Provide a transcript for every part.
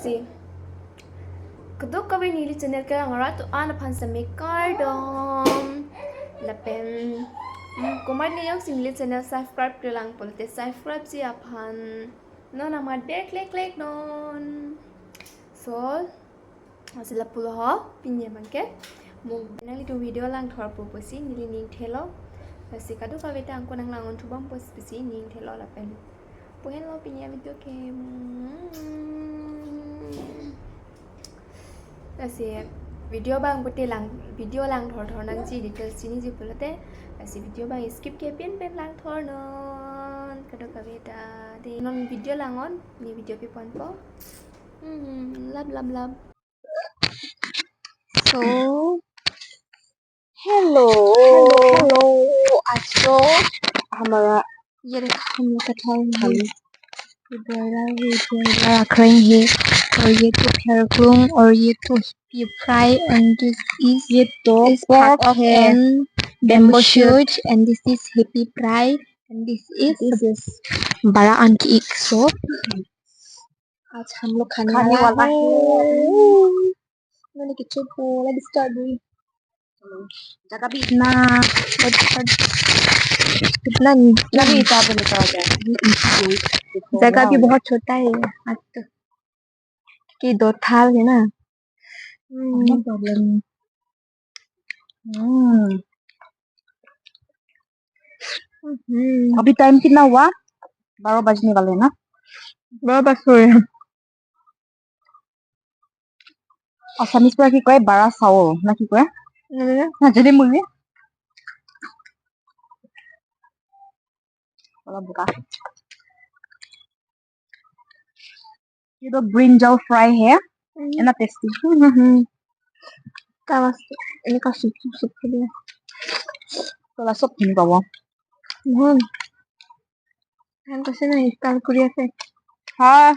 sih kedua kami nili channel kaya ngara tu ana pan sami kardom lapen kumar ni yang singli channel subscribe kelang polte subscribe si apan non ama dek lek non so asila pulo ho pinye mangke mung nali tu video lang thor pu posi nili ning thelo pasi kadu kawita angko nang langon tubang pos pesi ning thelo lapen puhen lo pinye video ke kasi video bang putih lang video lang thor nang ji details sini ji pulate kasi video bang skip ke pen lang thor non kado kawita de non video langon ni video pe pon po love So, hello आज तो हमारा ये हम लोग का time है रख रहे हैं और ये तो फेरकुम और ये तो hippie fry and this is ये तो pork and bamboo shoot and this is hippie fry and this is बड़ा आंटी एक सूप आज हम लोग खाने वाला है मैंने किचन को लगी स्टार्ट हुई जगह भी इतना भी जगह भी बहुत छोटा है आज तो कि 2 थाल है ना प्रॉब्लम अभी टाइम कितना हुआ 12 बजने वाले ना 12 बज रहे हैं आसामीज पर की कय बड़ा साउल ना की कय ना जदि मुली बड़ा बुका ये तो ब्रिंजल फ्राई है ना tasty Tawas ini kasih sup dia तो सब नहीं पावा kan kasi na ikan Korea se हाँ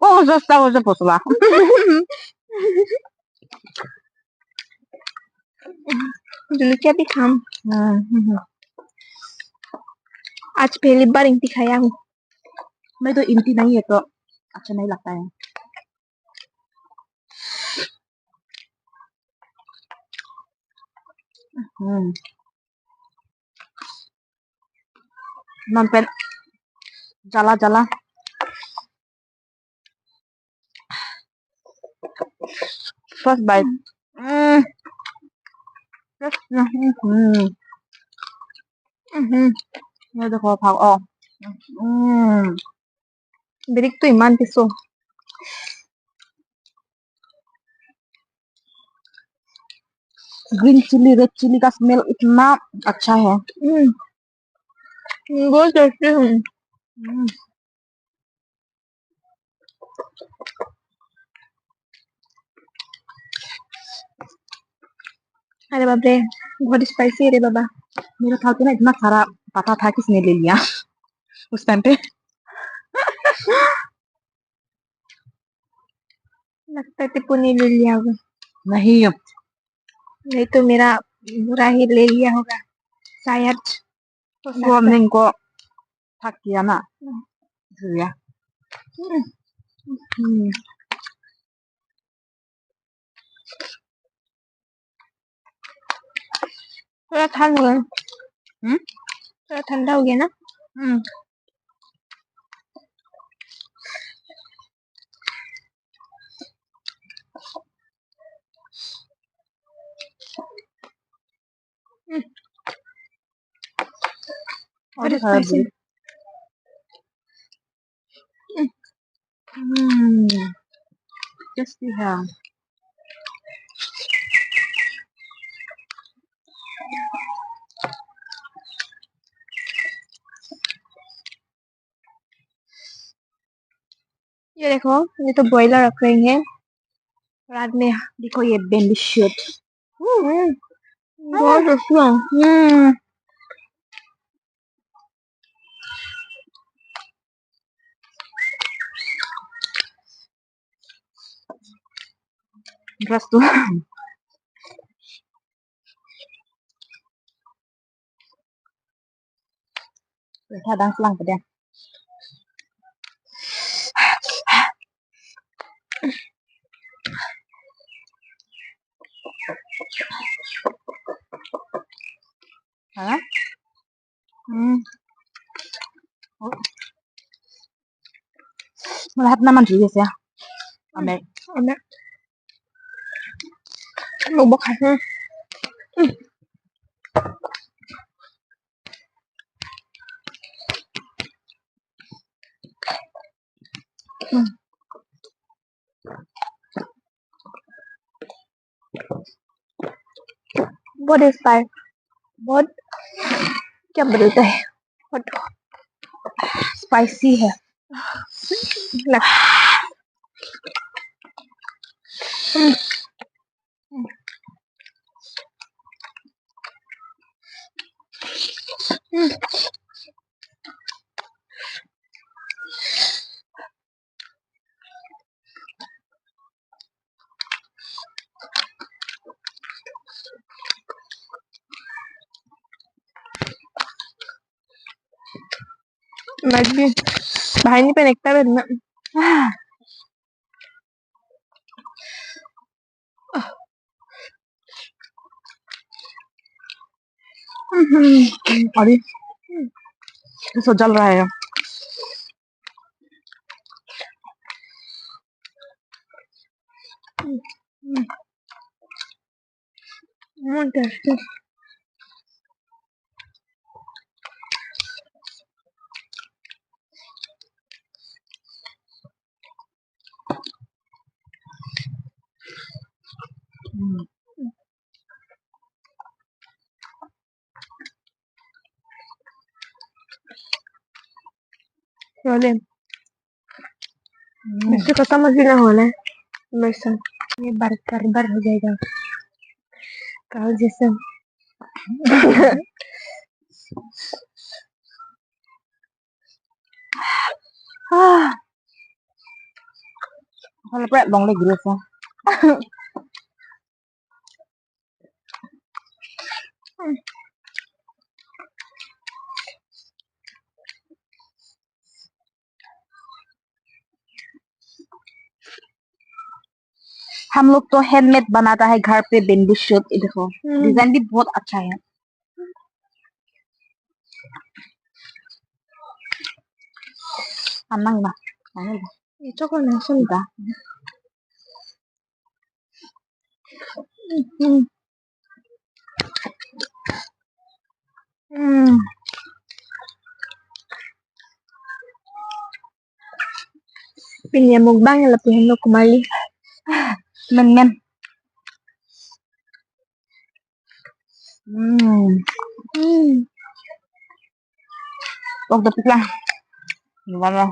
वो जो पोसला dulu क्या भी खाम आज पहली बार इमती खाया हूँ मैं तो इमती नहीं है तो अच्छा नहीं लगता है नॉन जला फर्स्ट बाइट ये देखो भाग ओ berik tu iman piso green chilli red chilli का स्मेल इतना अच्छा है बहुत टेस्टी हूँ अरे बाप रे बहुत स्पाइसी है रे बाबा मेरे थाल पे ना इतना सारा पता था किसने ले लिया उस टाइम पे लगता है पुणे ले लिया होगा नहीं तो मेरा बुरा ही ले लिया होगा शायद वो हमने इनको थक किया ना इसलिए थोड़ा ठंड हो गया थोड़ा ठंडा हो गया ना और स्पाइसी टेस्टी है ये देखो ये तो बॉयलर रख रही है रात में देखो ये बेम्बू शूट बहुत टेस्टी है Terus tuh kadang selang pedang Hả? Lahat naman cheese ya. Amek. Amek. Lubok ha. What is that? What? क्या बदलता है? What? Spicy है. Like, might be. Bahay ni pinagtabi na. अरे तो जल रहा है. Interesting. Rồi इससे खत्म मछली ना होना है मेरे साथ ये बर्गर हो जाएगा काल जैसा Kalau berat bang lagi rasa. हम लोग तो हैंडमेड बनाता है घर पे बेम्बू शूट. ये देखो डिजाइन भी बहुत अच्छा है. Anang ba? Ano ba? ito ko na Diba? Pinamukbang yung lapihan mo kumali. Men. Huwag dapit lang. Gimana?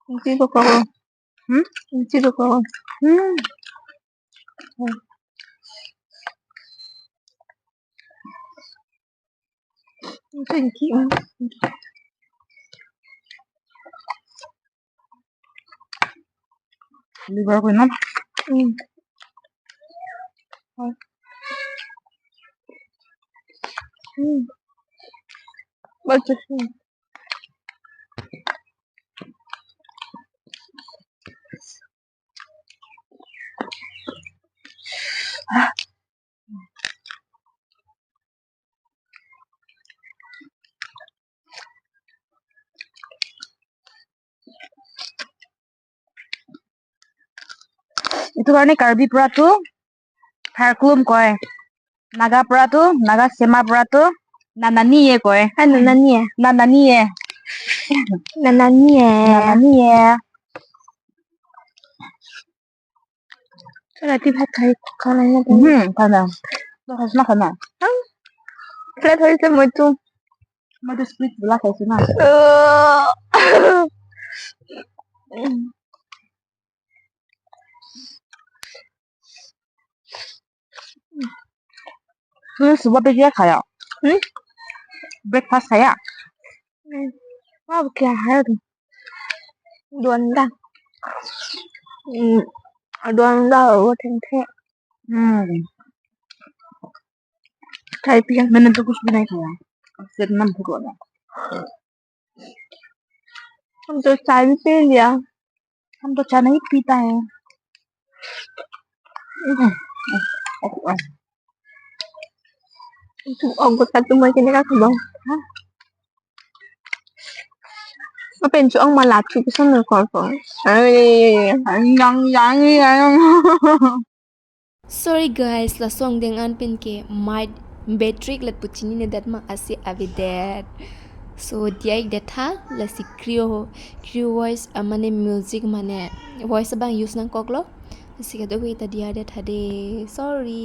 Hindi ko ko. Hindi ko ko. Thank you. Liver ko na. Bakit? Ito karne Karbi purato Tharklum koi. Naga purato Naga Sema purato Nananiye koi. Ano naniya? Nananiye. Nananiya. Nananiye. राती भात खाना है खाना. तो खाना खाना. Flat होई से मचू मैं तो स्प्लिट बुला खाइछु ना. सुबह पे क्या खाया? ब्रेकफास्ट खाया? वाह क्या है तुम đuôn đằng đuôn đau thành thế चाय पिया मैंने तो कुछ भी नहीं खाया सिर्फ नम फुटवा हम तो चाय भी पी लिया हम तो चाय नहीं पीता है ông có tắt tôi cái này các không Hả? ก็เป็นช่วงมาลัดชุดสนุกของผมเอ้ย ยัง Sorry guys, la song dengan pen ke might battery lat puchini ne dat ma asi avidet. So dia ik det ha la si crew voice amane music mane voice bang use nang koklo. Si ka do ta dia det ha de. Sorry.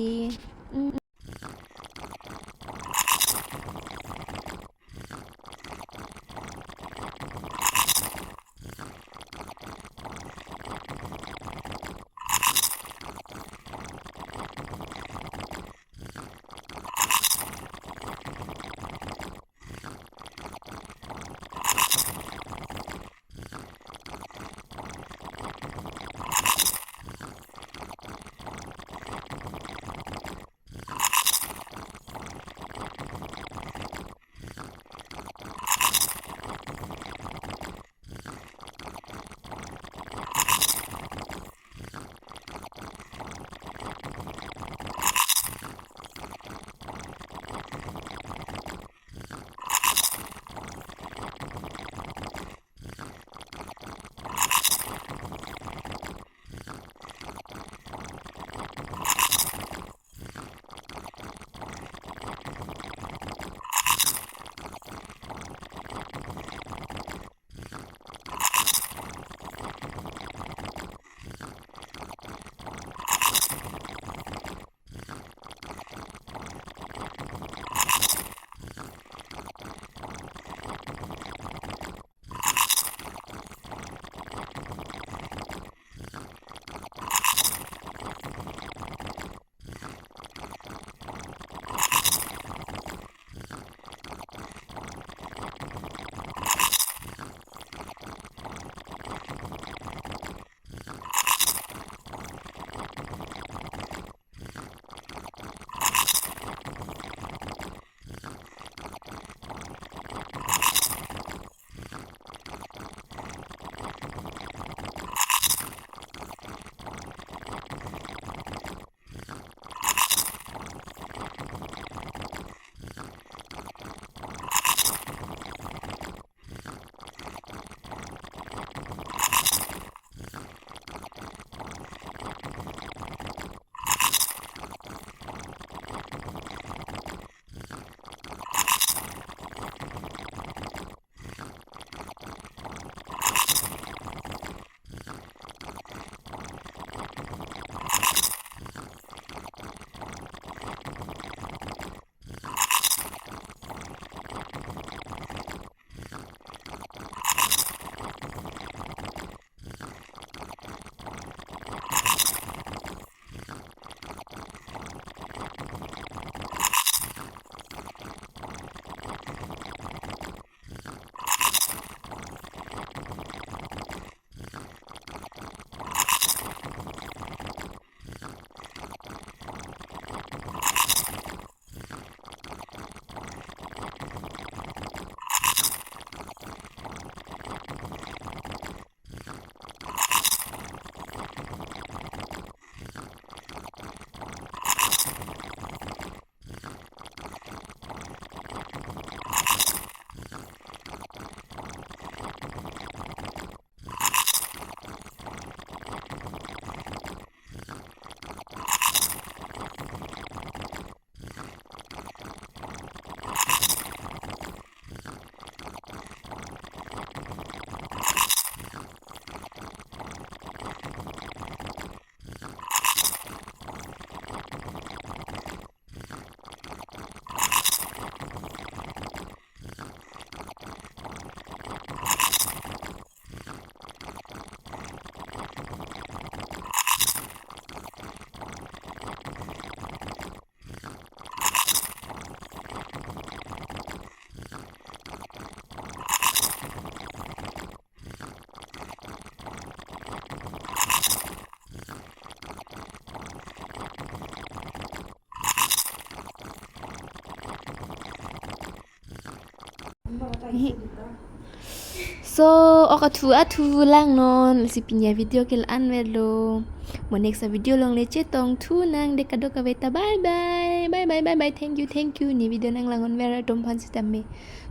So, atu lang non si pinya video kil anwelo. Mo next video long lece tong tu nang dekado kaweta bye bye. Thank you ni video nang langon vera tom pan sitame.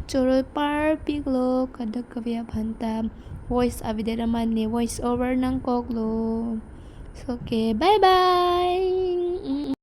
Choro par piglo kado kawya pantam. Voice avidera man ni voice over nang koklo. So, okay, bye bye.